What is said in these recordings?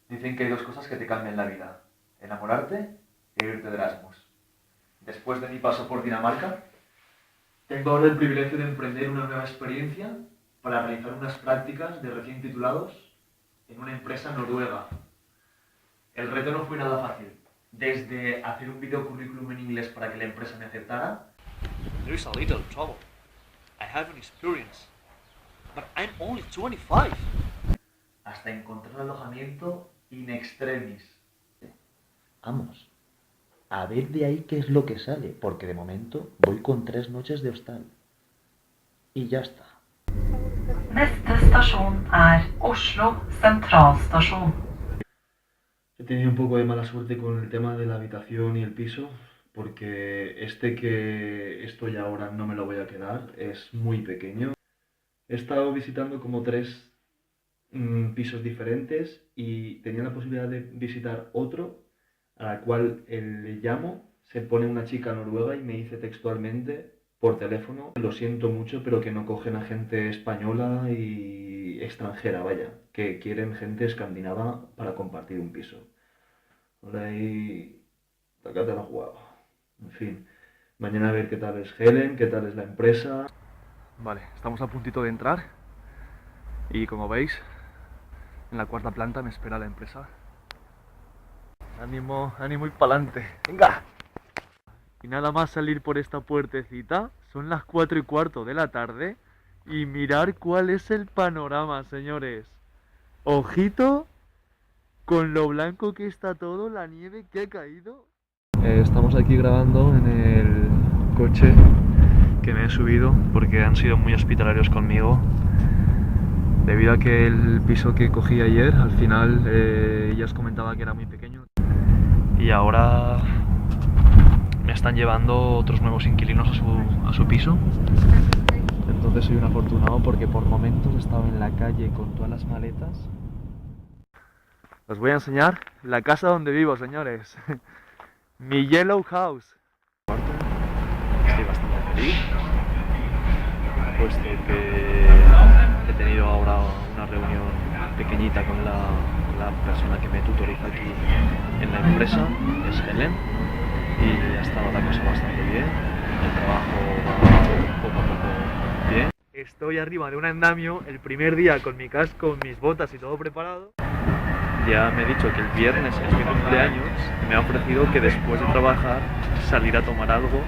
Dicen que hay dos cosas que te cambian la vida: enamorarte e irte de Erasmus. Después de mi paso por Dinamarca, tengo ahora el privilegio de emprender una nueva experiencia para realizar unas prácticas de recién titulados en una empresa noruega. El reto no fue nada fácil. Desde hacer un video currículum en inglés para que la empresa me aceptara. There is a little trouble. I have an experience, but I'm only 25. Hasta encontrar alojamiento in extremis. Vamos, a ver de ahí qué es lo que sale, porque de momento voy con 3 noches de hostal. Y ya está. Neste stasjon Oslo sentralstasjon. He tenido un poco de mala suerte con el tema de la habitación y el piso, porque que estoy ahora no me lo voy a quedar, es muy pequeño. He estado visitando como 3 pisos diferentes y tenía la posibilidad de visitar otro, a la cual le llamo, se pone una chica noruega y me dice textualmente por teléfono: lo siento mucho, pero que no cogen a gente española y extranjera, vaya, que quieren gente escandinava para compartir un piso. Ahora ahí, acá te la he jugado. En fin, mañana a ver qué tal es Helen, qué tal es la empresa. Vale, estamos a puntito de entrar y como veis, en la 4ª planta me espera la empresa. Ánimo, ánimo y pa'lante. ¡Venga! Y nada más salir por esta puertecita, son las 4:15 de la tarde y mirar cuál es el panorama, señores. Ojito con lo blanco que está todo, la nieve que ha caído. Estamos aquí grabando en el coche que me he subido porque han sido muy hospitalarios conmigo. Debido a que el piso que cogí ayer, al final ya os comentaba que era muy pequeño. Y ahora me están llevando otros nuevos inquilinos a su piso. Entonces soy un afortunado porque por momentos he estado en la calle con todas las maletas. Os voy a enseñar la casa donde vivo, señores. Mi Yellow House. Estoy bastante feliz, puesto que he tenido ahora una reunión pequeñita con la persona que me tutoriza aquí en la empresa, que es Helen, y ha estado la cosa bastante bien. El trabajo va poco a poco bien. Estoy arriba de un andamio el primer día con mi casco, mis botas y todo preparado. Ya me he dicho que el viernes es mi cumpleaños, me ha ofrecido que después de trabajar salir a tomar algo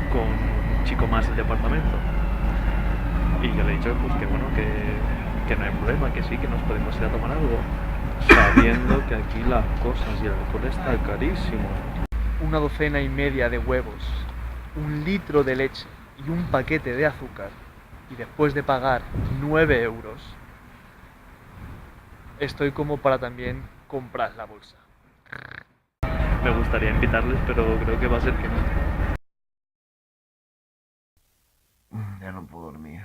con un chico más del departamento. Y yo le he dicho pues que bueno, que no hay problema, que sí, que nos podemos ir a tomar algo, sabiendo que aquí las cosas y el alcohol está carísimo. Una docena y media de huevos, 1 litro de leche y un paquete de azúcar, y después de pagar 9 euros, estoy como para también comprar la bolsa. Me gustaría invitarles, pero creo que va a ser que no. Ya no puedo dormir.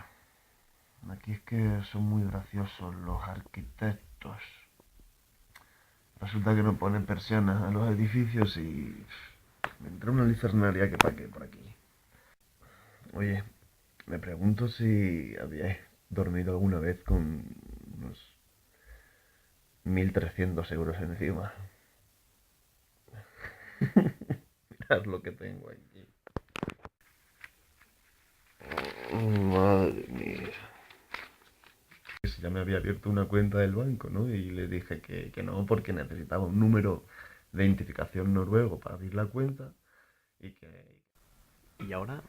Aquí es que son muy graciosos los arquitectos. Resulta que no ponen persianas a los edificios y me entra una licernaria que pa' qué por aquí. Oye, me pregunto si habíais dormido alguna vez con unos 1.300 euros encima. Mirad lo que tengo aquí. Madre mía. Ya me había abierto una cuenta del banco, ¿no? Y le dije que no, porque necesitaba un número de identificación noruego para abrir la cuenta Y ahora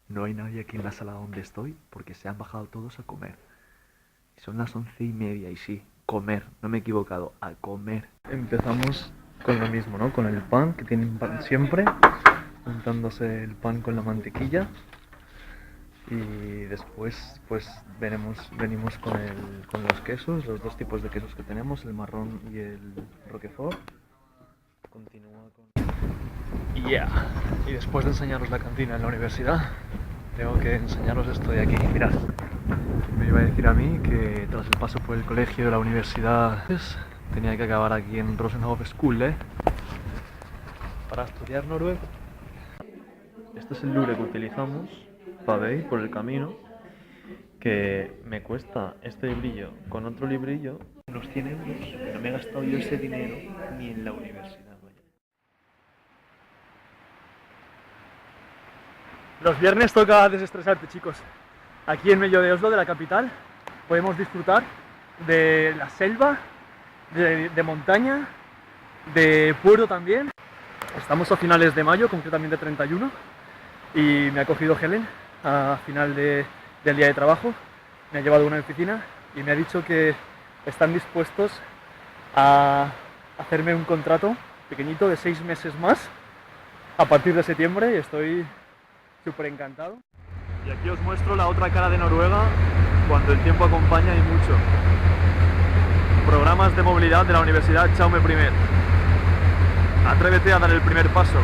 no hay nadie aquí en la sala donde estoy porque se han bajado todos a comer. Son las 11:30 y sí, comer, no me he equivocado, a comer. Empezamos con lo mismo, ¿no? Con el pan, que tienen pan siempre, untándose el pan con la mantequilla. Y después pues venimos con los quesos, los 2 tipos de quesos que tenemos, el marrón y el roquefort. Continúa con... Y después de enseñaros la cantina en la universidad, tengo que enseñaros esto de aquí. Mirad, me iba a decir a mí que tras el paso por el colegio de la universidad tenía que acabar aquí en Rosenhof School, para estudiar noruego. Este es el lure que utilizamos para ir por el camino, que me cuesta este librillo con otro librillo unos 100 euros, pero me he gastado yo ese dinero ni en la universidad, vaya. Los viernes toca desestresarte, chicos. Aquí en medio de Oslo, de la capital, podemos disfrutar de la selva, de montaña, de puerto también. Estamos a finales de mayo, concretamente 31, y me ha cogido Helen a final del día de trabajo. Me ha llevado a una oficina y me ha dicho que están dispuestos a hacerme un contrato pequeñito de 6 meses más a partir de septiembre, y estoy súper encantado. Y aquí os muestro la otra cara de Noruega cuando el tiempo acompaña y mucho. Programas de movilidad de la Universidad Jaume I. Atrévete a dar el primer paso.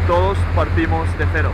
Todos partimos de cero.